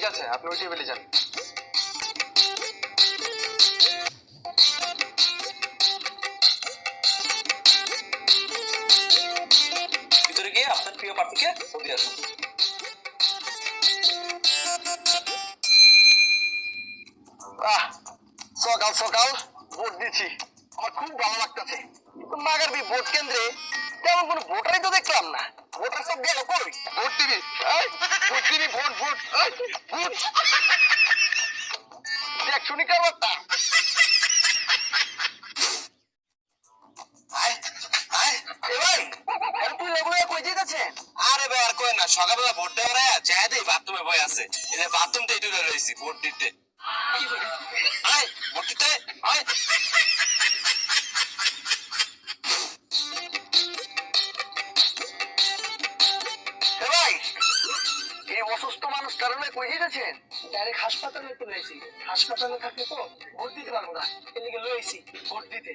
ঠিক আছে, আপনি ওই টেবিলে যান। ভিতরে গিয়ে আপনার প্রিয় প্রার্থীকে ভোট দিয়ে আসুন। সকাল সকাল ভোট দিচ্ছি, আমার খুব ভালো লাগতেছে। মাগারবি ভোট কেন্দ্রে তেমন কোনো ভোটারই তো দেখলাম না। ভোটার সব গেল কই? ভোট দিবি? ভোট দিবি? ভোট ভোট ভোট দেখ শুনি কারবারটা। আরে ভাই আর কই না, সকালবেলা ভোট দেওয়ার চাই দেই বাথরুমে বই আছে, এই যে বাথরুমটাই দূরে রয়েছি ভোট দিতে। আয় ভোট দিতে আয়। ভাই এই অসুস্থ মানুষ কারণে কই যেতেছেন? ডাইরেক্ট হাসপাতালে তো রয়েছি, হাসপাতালে থাকলে তো ভোট দিতে পারবো না, এদিকে লয়েছি ভোট দিতে।